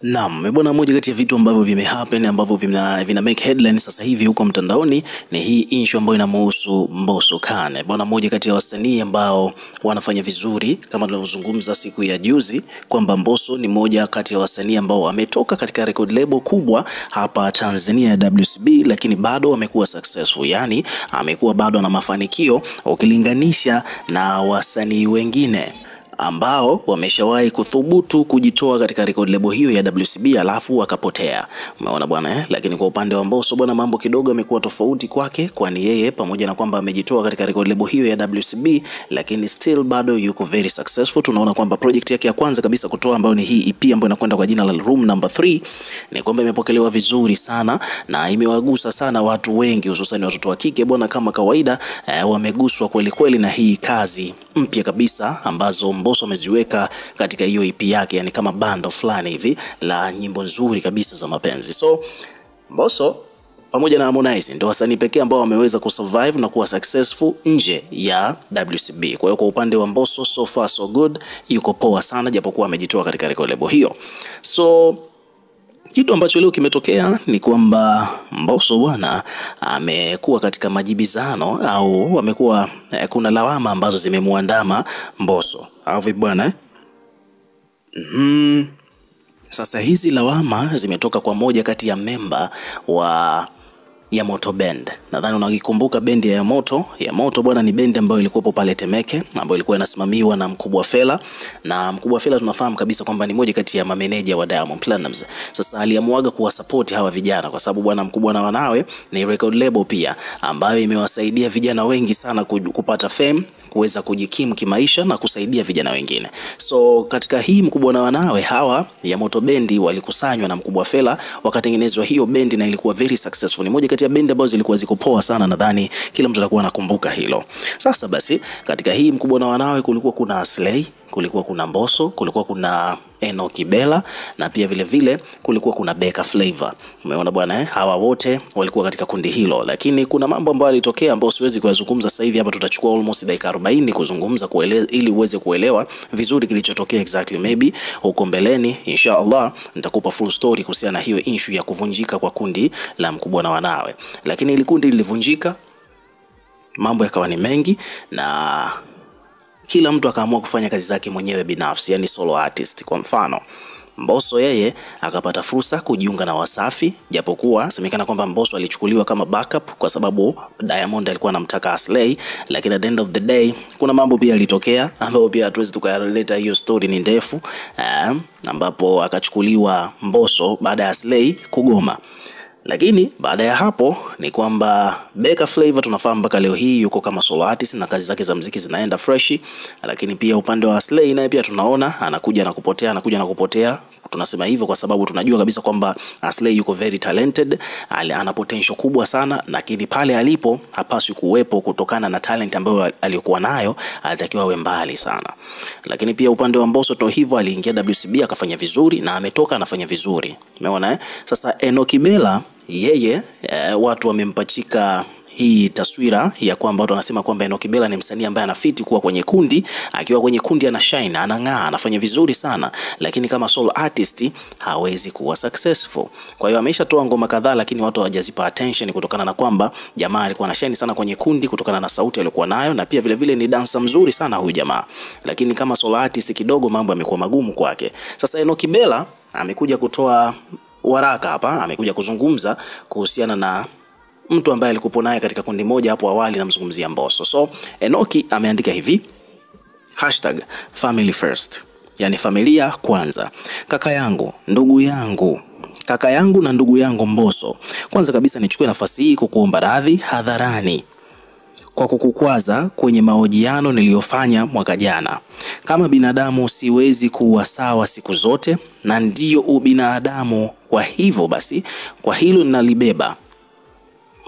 Naam, bwana, moja kati ya vitu ambavyo vimehappen ambavyo vina make headlines sasa hivi huko mtandaoni ni hii issue ambayo inamhusu Mbosso Khan. Bwana, moja kati ya wasanii ambao wanafanya vizuri kama tulivyozungumza siku ya juzi kwamba Mbosso ni moja kati ya wasanii ambao wametoka katika record label kubwa hapa Tanzania ya WCB, lakini bado amekuwa successful. Yani amekuwa bado na mafanikio ukilinganisha na wasanii wengine ambao wameshawahi kuthubutu kujitoa katika record label hiyo ya WCB alafu wakapotea. Umeona bwana Lakini kwa upande wa Mbosso bwana, mambo kidogo yamekuwa tofauti kwake, kwani yeye pamoja na kwamba amejitoa katika record label hiyo ya WCB, lakini still bado yuko very successful. Tunaona kwamba project yake ya kwanza kabisa kutoa ambayo ni hii EP ambayo inakwenda kwa jina la Room Number 3 ni kwamba imepokelewa vizuri sana na imewagusa sana watu wengi, hususan watoto wa kike bwana, kama kawaida wameguswa kweli kweli na hii kazi mpya kabisa ambazo Mbosso ameziweka katika hiyo EP yake, yani kama bando fulani hivi la nyimbo nzuri kabisa za mapenzi. So Mbosso pamoja na Harmonize ndio wasanii pekee ambao wameweza kusurvive na kuwa successful nje ya WCB. Kwa hiyo kwa upande wa Mbosso, so far so good, yuko poa sana japokuwa amejitoa katika record label hiyo. So kitu ambacho leo kimetokea ni kwamba Mbosso bwana amekuwa katika majibizano au amekuwa kuna lawama ambazo zimemuandama Mbosso. Au vipi bwana? Sasa hizi lawama zimetoka kwa moja kati ya member ya Moto Band. Nadhani unakikumbuka bendi ya Moto. Ya Moto bwana ni bendi ambayo ilikuwa pale Temeke, ambayo ilikuwa inasimamiwa na Mkubwa Fella. Na Mkubwa Fella tunafahamu kabisa kwamba ni moja kati ya mameneja wa Diamond Platnumz. Sasa aliamuaga kuwa support hawa vijana kwa sababu bwana Mkubwa na Wanawe ni record label pia ambayo imewasaidia vijana wengi sana kupata fame, kuweza kujikimu kimaisha na kusaidia vijana wengine. So katika hii Mkubwa na Wanawe, hawa ya Moto bendi walikusanywa na Mkubwa Fella wakatengenezwa hiyo bendi na ilikuwa very successful. Ni moja kati ya bendi ambazo zilikuwa ziko poa sana, nadhani kila mtu atakuwa anakumbuka hilo. Sasa basi katika hii Mkubwa na Wanawe kulikuwa kuna Slay, kulikuwa kuna Mbosso, kulikuwa kuna Enoki Bella na pia vile vile kulikuwa kuna Beka Flavor. Umeona bwana hawa wote walikuwa katika kundi hilo, lakini kuna mambo ambayo yalitokea ambayo siwezi kuyazungumza sasa hivi hapa. Tutachukua almost dakika 40 kuzungumza ili uweze kuelewa vizuri kilichotokea exactly. Maybe huko mbeleni inshallah nitakupa full story kuhusiana na hiyo issue ya kuvunjika kwa kundi la Mkubwa na Wanawe. Lakini ile kundi lilivunjika, mambo yakawa ni mengi na kila mtu akaamua kufanya kazi zake mwenyewe binafsi, yani solo artist. Kwa mfano Mbosso yeye akapata fursa kujiunga na Wasafi, japokuwa semekana kwamba Mbosso alichukuliwa kama backup kwa sababu Diamond alikuwa anamtaka Aslay, lakini at the end of the day kuna mambo pia yalitokea ambapo pia hatuwezi tukarelate, hiyo story ni ndefu, ambapo akachukuliwa Mbosso baada ya Aslay kugoma. Lakini baada ya hapo ni kwamba Beka Flavor tunafahamu mpaka leo hii yuko kama solo artist na kazi zake za muziki zinaenda fresh. Lakini pia upande wa Slay naye pia tunaona anakuja na kupotea. Tunasema hivyo kwa sababu tunajua kabisa kwamba Slay yuko very talented, ana potential kubwa sana, lakini pale alipo hapaswi kuwepo kutokana na talent ambayo aliyokuwa nayo, alitakiwa awe mbali sana. Lakini pia upande wa Mbosso to hivyo aliingia WCB akafanya vizuri na ametoka anafanya vizuri. Umeona Sasa Enoki Bella yeye watu wamempachika hii taswira ya kwamba watu wanasema kwamba Enoki Bella ni msanii ambaye anafiti kuwa kwenye kundi, akiwa kwenye kundi ana shine, anang'aa, anafanya vizuri sana, lakini kama solo artist hawezi kuwa successful. Kwa hiyo ameshatoa ngoma kadhaa lakini watu hawajazipa attention kutokana na kwamba jamaa alikuwa ana shine sana kwenye kundi kutokana na sauti aliyokuwa nayo, na pia vile vile ni dancer mzuri sana huyu jamaa, lakini kama solo artist kidogo mambo yamekuwa magumu kwake. Sasa Enoki Bella amekuja kutoa waraka hapa, amekuja kuzungumza kuhusiana na mtu ambaye alikuwa naye katika kundi moja hapo awali, namzungumzia Mbosso. So Enoki ameandika hivi #family first, yani familia kwanza. Kaka yangu na ndugu yangu Mbosso, kwanza kabisa nichukue nafasi hii kukuomba radhi hadharani kwa kukukwaza kwenye mahojiano niliyofanya mwaka jana. Kama binadamu siwezi kuwa sawa siku zote, na ndiyo ubinadamu. Kwa hivyo basi kwa hilo ninalibeba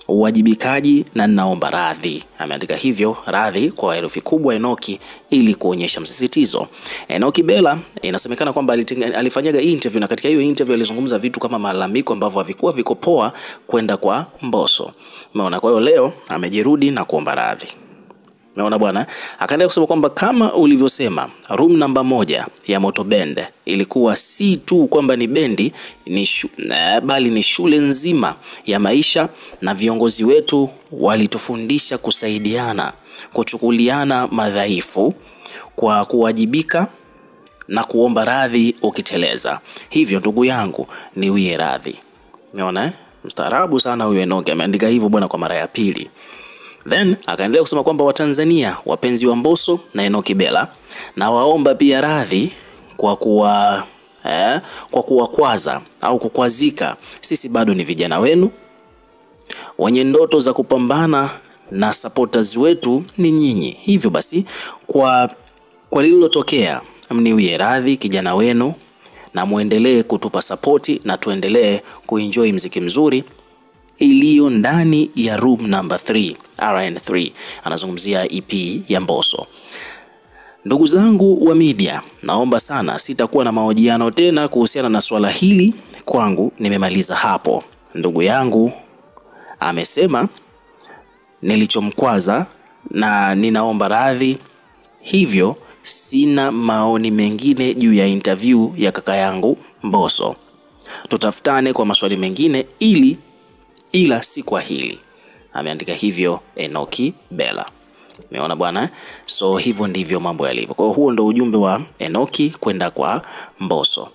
uwajibikaji na ninaomba radhi. Ameandika hivyo, radhi kwa herufi kubwa Enoki, ili kuonyesha msisitizo. Enoki Bella inasemekana kwamba alifanyaga interview, na katika hiyo interview alizungumza vitu kama malalamiko ambavyo havikuwa viko poa kwenda kwa Mbosso. Umeona, kwa hiyo leo amejirudi na kuomba radhi. Umeona bwana? Akaendelea kusema kwamba kama ulivyosema, room namba 1 ya Moto Band ilikuwa si tu kwamba ni bendi bali ni shule nzima ya maisha, na viongozi wetu walitufundisha kusaidiana, kuchukuliana madhaifu kwa kuwajibika na kuomba radhi ukiteleza. Hivyo ndugu yangu, niwie radhi. Umeona? Mstaarabu sana huyu Enoki, ameandika hivyo bwana kwa mara ya pili. Then akaendelea kusema kwamba Watanzania wapenzi wa Mbosso na Enoki Bella, na waomba pia radhi kwa kuwakwaza au kukwazika. Sisi bado ni vijana wenu wenye ndoto za kupambana, na supporters wetu ni nyinyi. Hivyo basi kwa lililotokea, mniwie radhi kijana wenu, na muendelee kutupa support na tuendelee kuenjoy mziki mzuri iliyo ndani ya room number 3 RN3. Anazungumzia EP ya Mbosso. Ndugu zangu wa media, naomba sana sitakuwa na mahojiano tena kuhusiana na swala hili, kwangu nimemaliza hapo. Ndugu yangu amesema nilichomkwaza na ninaomba radhi, hivyo sina maoni mengine juu ya interview ya kaka yangu Mbosso. Tutafutane kwa maswali mengine ila si kwa hili. Ameandika hivyo Enoki Bella. Umeona bwana? So hivyo ndivyo mambo yalivyo. Kwa huo ndo ujumbe wa Enoki kwenda kwa Mbosso.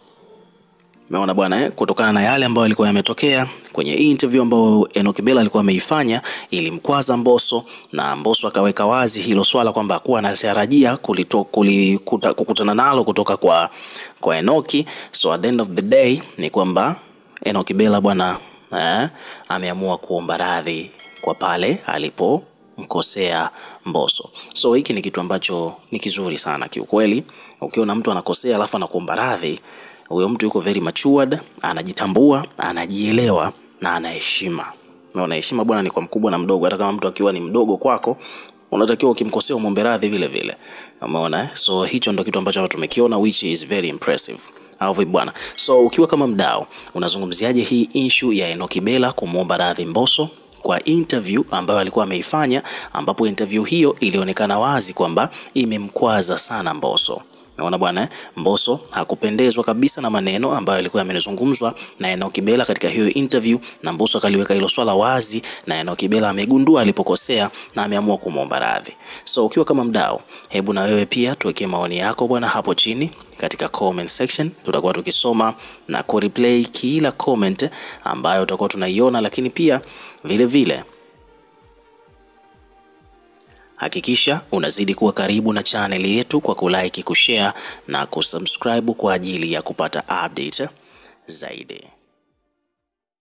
Umeona bwana, kutokana na yale ambayo yalikuwa yametokea kwenye interview ambayo Enoki Bella alikuwa ameifanya, ilimkwaza Mbosso, na Mbosso akaweka wazi hilo swala kwamba hakuwa anatarajia kukutana nalo kutoka kwa Enoki. So at the end of the day ni kwamba Enoki Bella bwana ameamua kuomba radhi kwa pale alipomkosea Mbosso. So hiki ni kitu ambacho ni kizuri sana kiukweli. Ukiona mtu anakosea alafu anakuomba radhi, huyo mtu yuko very matured, anajitambua, anajielewa na anaheshima. Umeona, heshima bwana ni kwa mkubwa na mdogo. Hata kama mtu akiwa ni mdogo kwako, unatakiwa ukimkosea umwombe radhi vile vile. Umeona? So hicho ndo kitu ambacho tumekiona, which is very impressive. Au vipi bwana? So ukiwa kama mdau, unazungumziaje hii issue ya Enoki Bella kumwomba radhi Mbosso kwa interview ambayo alikuwa ameifanya, ambapo interview hiyo ilionekana wazi kwamba imemkwaza sana Mbosso? Unaona bwana, Mbosso hakupendezwa kabisa na maneno ambayo yalikuwa yamezungumzwa na Enoki Bella katika hiyo interview, na Mbosso kaliweka hilo swala wazi, na Enoki Bella amegundua alipokosea na ameamua kumwomba radhi. So ukiwa kama mdau, hebu na wewe pia tuwekee maoni yako bwana hapo chini katika comment section. Tutakuwa tukisoma na kureplay kila comment ambayo tutakuwa tunaiona, lakini pia vile vile hakikisha unazidi kuwa karibu na channel yetu kwa kulike, kushare na kusubscribe kwa ajili ya kupata update zaidi.